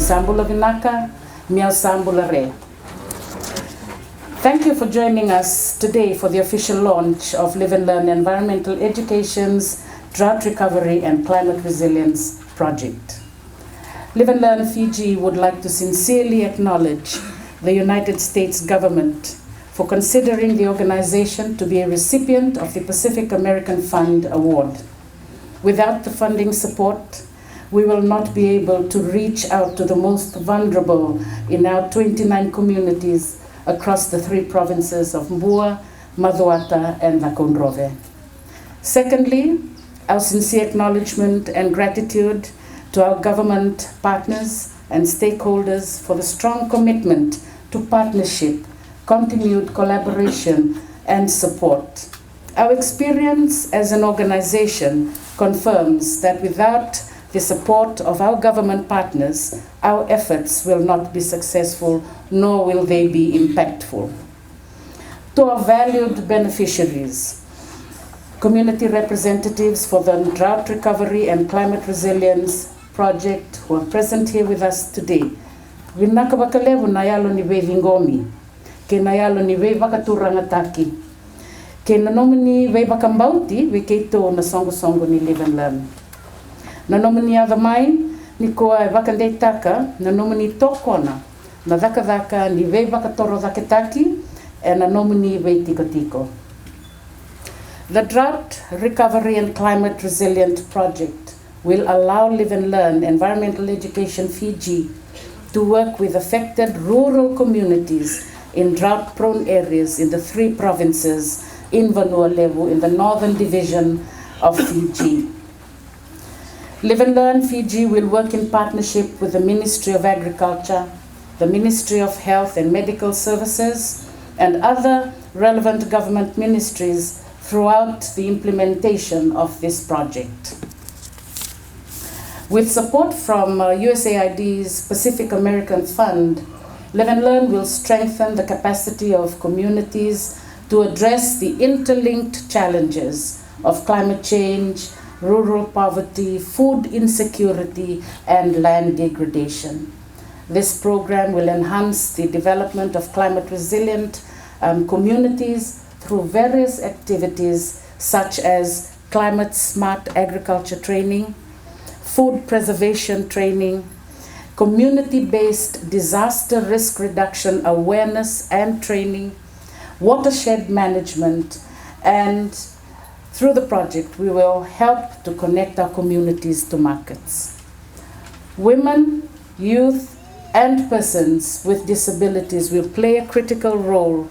Misambula Vinaka, Miausambula Re. Thank you for joining us today for the official launch of Live and Learn Environmental Education's Drought Recovery and Climate Resilience Project. Live and Learn Fiji would like to sincerely acknowledge the United States government for considering the organization to be a recipient of the Pacific American Fund Award. Without the funding support, we will not be able to reach out to the most vulnerable in our 29 communities across the 3 provinces of Mbua, Maduata, and Nakondrove. Secondly, our sincere acknowledgement and gratitude to our government partners and stakeholders for the strong commitment to partnership, continued collaboration, and support. Our experience as an organization confirms that without the support of our government partners, our efforts will not be successful, nor will they be impactful. To our valued beneficiaries, community representatives for the Drought Recovery and Climate Resilience Project who are present here with us today, Vinaka bakalevu na yalo ni Vingomi, ke na yalo ni Vakaturanga ke na nomini Vakambauti, Vikeito na songo ni Live and Learn. Na nomini Avamai, ni koa Vakande Taka, na nomini Tokona, na Vakavaka ni Vakatoro Vaketaki, and na nomini Tiko. The Drought Recovery and Climate Resilient Project will allow Live and Learn Environmental Education Fiji to work with affected rural communities in drought-prone areas in the 3 provinces in Vanuatu in the Northern Division of Fiji. Live and Learn Fiji will work in partnership with the Ministry of Agriculture, the Ministry of Health and Medical Services, and other relevant government ministries throughout the implementation of this project. With support from USAID's Pacific American Fund, Live and Learn will strengthen the capacity of communities to address the interlinked challenges of climate change, rural poverty, food insecurity, and land degradation. This program will enhance the development of climate resilient communities through various activities such as climate smart agriculture training, food preservation training, community-based disaster risk reduction awareness and training, watershed management, and through the project, we will help to connect our communities to markets. Women, youth, and persons with disabilities will play a critical role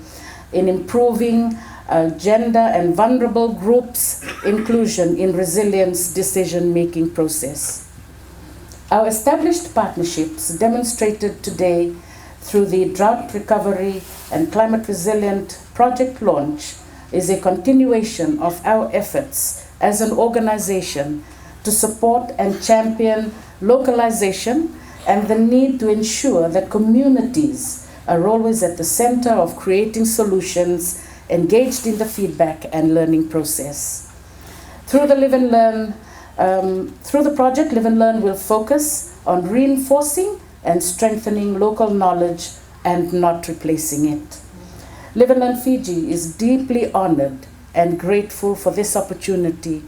in improving gender and vulnerable groups' inclusion in resilience decision-making process. Our established partnerships demonstrated today through the Drought Recovery and Climate Resilient Project launch is a continuation of our efforts as an organization to support and champion localization and the need to ensure that communities are always at the center of creating solutions engaged in the feedback and learning process. Through the project, Live and Learn will focus on reinforcing and strengthening local knowledge and not replacing it. Live and Learn Fiji is deeply honored and grateful for this opportunity,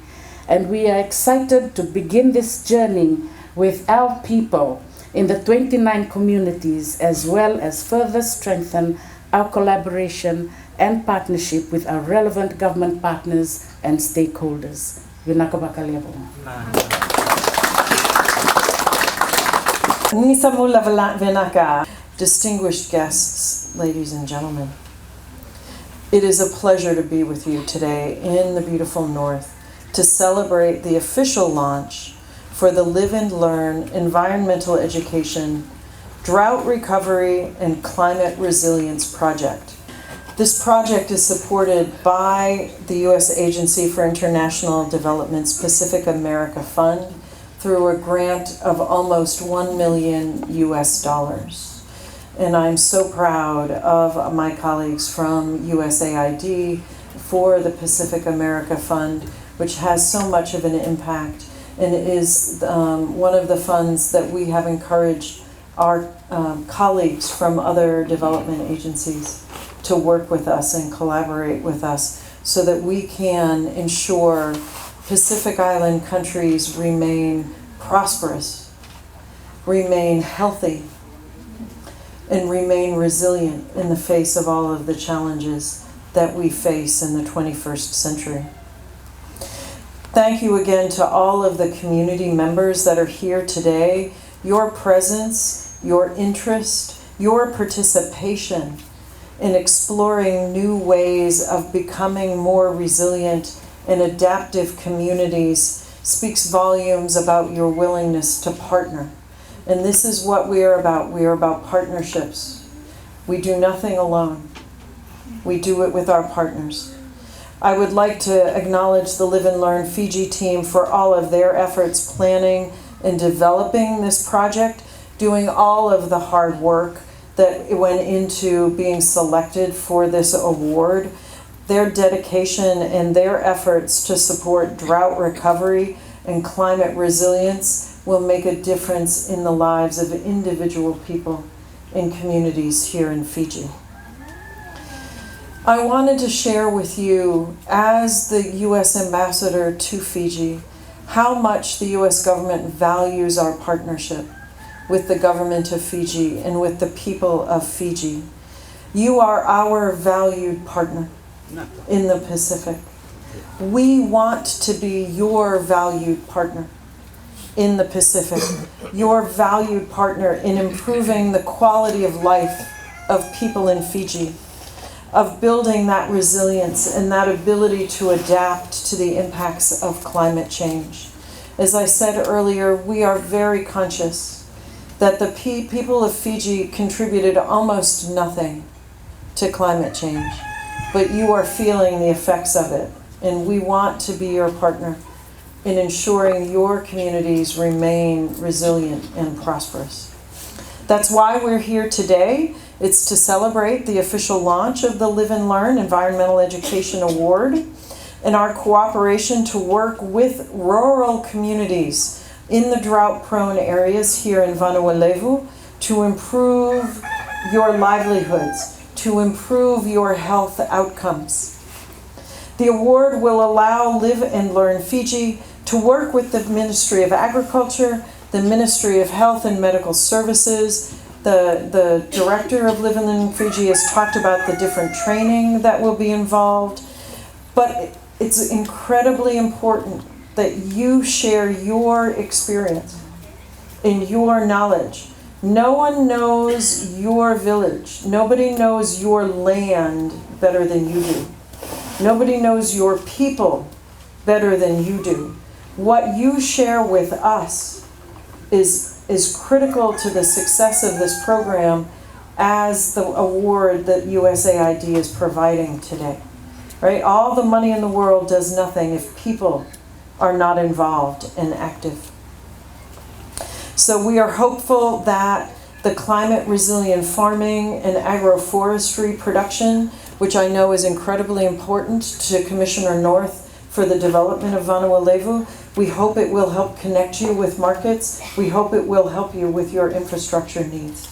and we are excited to begin this journey with our people in the 29 communities, as well as further strengthen our collaboration and partnership with our relevant government partners and stakeholders. Vinaka bakalevu. Nisamula Vinaka. Distinguished guests, ladies and gentlemen, it is a pleasure to be with you today in the beautiful North to celebrate the official launch for the Live and Learn Environmental Education, Drought Recovery and Climate Resilience Project. This project is supported by the U.S. Agency for International Development's Pacific America Fund through a grant of almost $1 million. And I'm so proud of my colleagues from USAID for the Pacific America Fund, which has so much of an impact and is one of the funds that we have encouraged our colleagues from other development agencies to work with us and collaborate with us so that we can ensure Pacific Island countries remain prosperous, remain healthy, and remain resilient in the face of all of the challenges that we face in the 21st century. Thank you again to all of the community members that are here today. Your presence, your interest, your participation in exploring new ways of becoming more resilient and adaptive communities speaks volumes about your willingness to partner. And this is what we are about. We are about partnerships. We do nothing alone. We do it with our partners. I would like to acknowledge the Live and Learn Fiji team for all of their efforts planning and developing this project, doing all of the hard work that went into being selected for this award. Their dedication and their efforts to support drought recovery and climate resilience will make a difference in the lives of individual people and communities here in Fiji. I wanted to share with you, as the U.S. Ambassador to Fiji, how much the U.S. government values our partnership with the government of Fiji and with the people of Fiji. You are our valued partner in the Pacific. We want to be your valued partner in the Pacific, your valued partner in improving the quality of life of people in Fiji, of building that resilience and that ability to adapt to the impacts of climate change. As I said earlier, we are very conscious that the people of Fiji contributed almost nothing to climate change, but you are feeling the effects of it, and we want to be your partner in ensuring your communities remain resilient and prosperous. That's why we're here today. It's to celebrate the official launch of the Live and Learn Environmental Education Award and our cooperation to work with rural communities in the drought-prone areas here in Vanuatu to improve your livelihoods, to improve your health outcomes. The award will allow Live and Learn Fiji to work with the Ministry of Agriculture, the Ministry of Health and Medical Services. The director of Live and Learn Fiji has talked about the different training that will be involved. But it's incredibly important that you share your experience and your knowledge. No one knows your village. Nobody knows your land better than you do. Nobody knows your people better than you do. What you share with us is critical to the success of this program as the award that USAID is providing today. Right? All the money in the world does nothing if people are not involved and active. So we are hopeful that the climate resilient farming and agroforestry production, which I know is incredibly important to Commissioner North for the development of Vanuatu, we hope it will help connect you with markets. We hope it will help you with your infrastructure needs.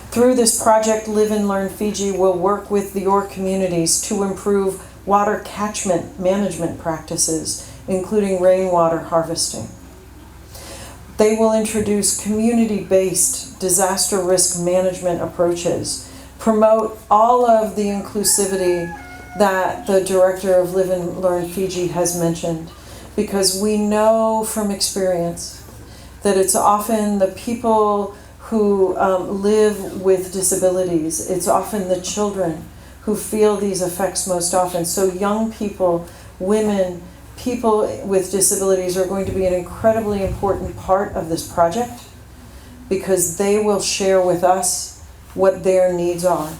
Through this project, Live and Learn Fiji will work with your communities to improve water catchment management practices, including rainwater harvesting. They will introduce community-based disaster risk management approaches, promote all of the inclusivity that the director of Live and Learn Fiji has mentioned, because we know from experience that it's often the people who live with disabilities, it's often the children who feel these effects most often. So young people, women, people with disabilities are going to be an incredibly important part of this project because they will share with us what their needs are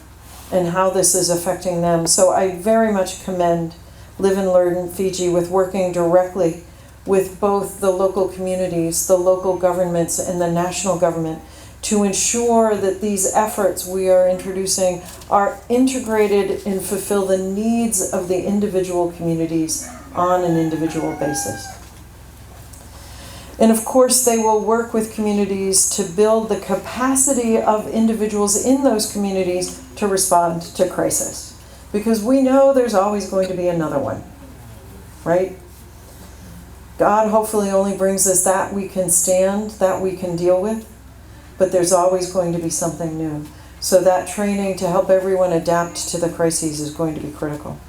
and how this is affecting them. So I very much commend Live and Learn Fiji with working directly with both the local communities, the local governments, and the national government to ensure that these efforts we are introducing are integrated and fulfill the needs of the individual communities on an individual basis. And of course, they will work with communities to build the capacity of individuals in those communities to respond to crisis. Because we know there's always going to be another one, right? God hopefully only brings us that we can stand, that we can deal with, but there's always going to be something new. So that training to help everyone adapt to the crises is going to be critical.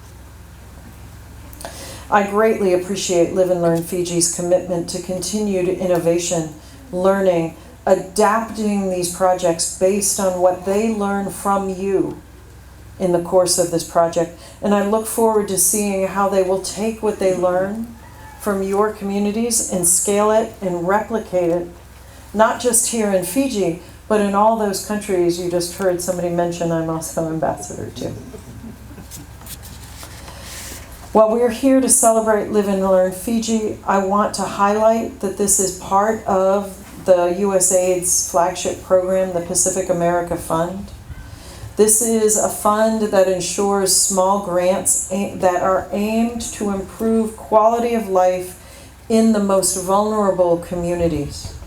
I greatly appreciate Live and Learn Fiji's commitment to continued innovation, learning, adapting these projects based on what they learn from you in the course of this project. And I look forward to seeing how they will take what they learn from your communities and scale it and replicate it, not just here in Fiji, but in all those countries you just heard somebody mention I'm also ambassador to. While we're here to celebrate Live and Learn Fiji, I want to highlight that this is part of the USAID's flagship program, the Pacific America Fund. This is a fund that ensures small grants that are aimed to improve quality of life in the most vulnerable communities.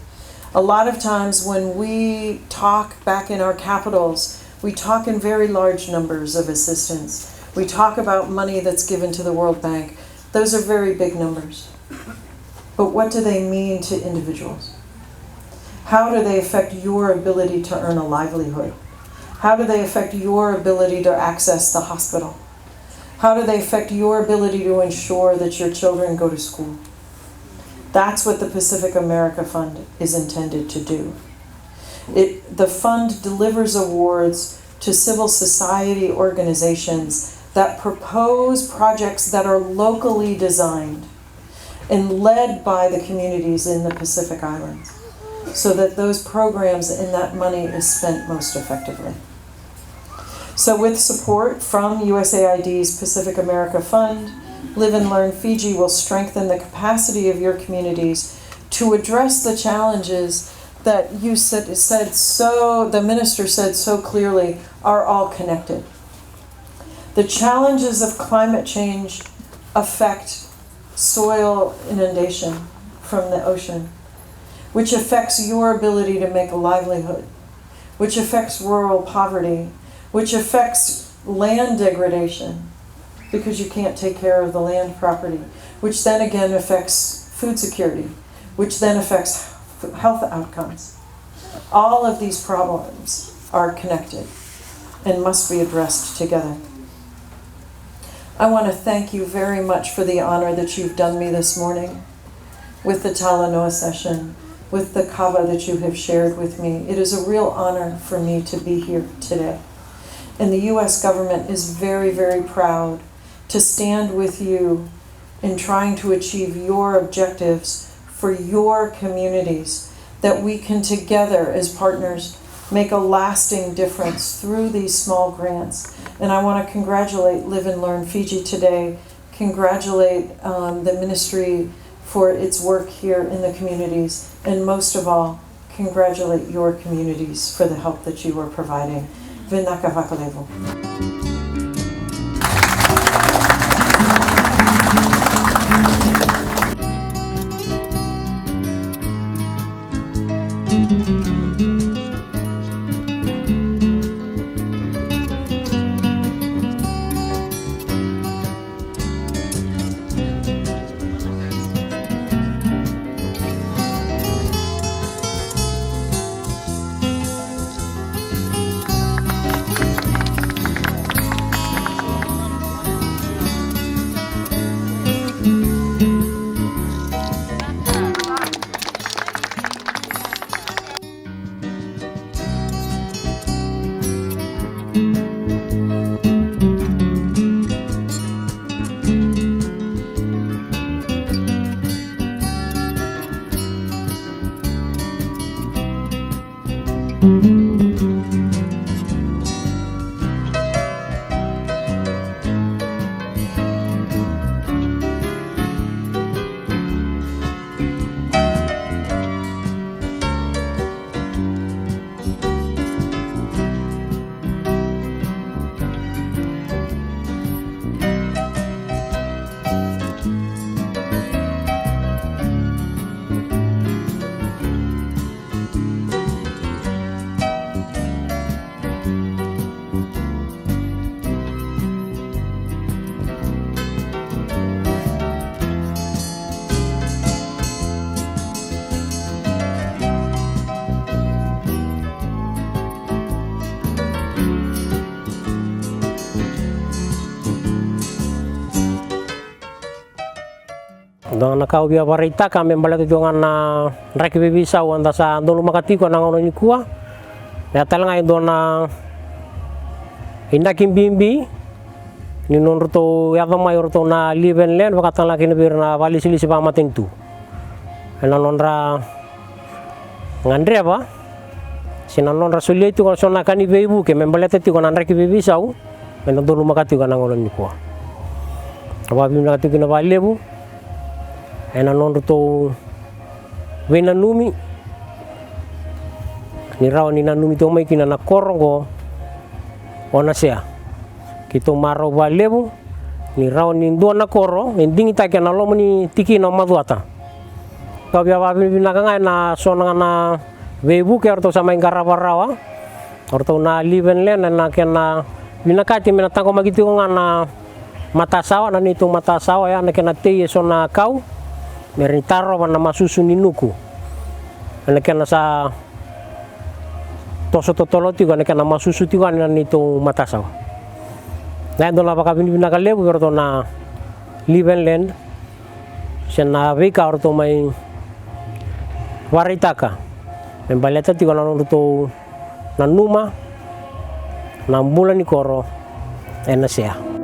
A lot of times when we talk back in our capitals, we talk in very large numbers of assistance. We talk about money that's given to the World Bank. Those are very big numbers. But what do they mean to individuals? How do they affect your ability to earn a livelihood? How do they affect your ability to access the hospital? How do they affect your ability to ensure that your children go to school? That's what the Pacific America Fund is intended to do. The fund delivers awards to civil society organizations that propose projects that are locally designed and led by the communities in the Pacific Islands, so that those programs and that money is spent most effectively. So with support from USAID's Pacific America Fund, Live and Learn Fiji will strengthen the capacity of your communities to address the challenges that the minister said so clearly are all connected. The challenges of climate change affect soil inundation from the ocean, which affects your ability to make a livelihood, which affects rural poverty, which affects land degradation because you can't take care of the land property, which then again affects food security, which then affects health outcomes. All of these problems are connected and must be addressed together. I want to thank you very much for the honor that you've done me this morning with the Talanoa session, with the kava that you have shared with me. It is a real honor for me to be here today. And the U.S. government is very, very proud to stand with you in trying to achieve your objectives for your communities, that we can together as partners make a lasting difference through these small grants. And I want to congratulate Live and Learn Fiji today, congratulate the ministry for its work here in the communities, and most of all, congratulate your communities for the help that you are providing. Vinaka Vakalevo. Dengan nakau bia barita kami membalat itu dengan reki bebisa wanda sa donu makatiko nang ono ni kuah. Ya talang ay dona indakim bimbi ni non roto ya mayor to na liven len wakatan laki ni birna wali sili si pamating tu. Ena nonra ngandre apa? Sinan nonra sulia itu kalau sona kani bebu ke membalat itu kan reki bebisa u. Ena donu makatiko nang ono ni kuah. Apa bim nakatiko na wali bu? Ena non roto wena numi ni raw ni nanumi to mai kina na korongo ona sea kito maro balebu ni raw ni do na koro ending ita kana lo ni tiki no maduata ka bia ba bina ka na sona na webu ke orto sama ingara barawa orto na liven len na kena bina ka ti mena tango magitu ngana mata sawa na nitu mata sawa ya na kena te sona kau meritaro na masusu ni nuku ana kena sa toso totolo tiga na masusu tiga na nito matasaw na do na baka binibina ka lebu pero na liven land siya na vika orto may waritaka membaleta tiga na orto na numa na bulan ni koro ena siya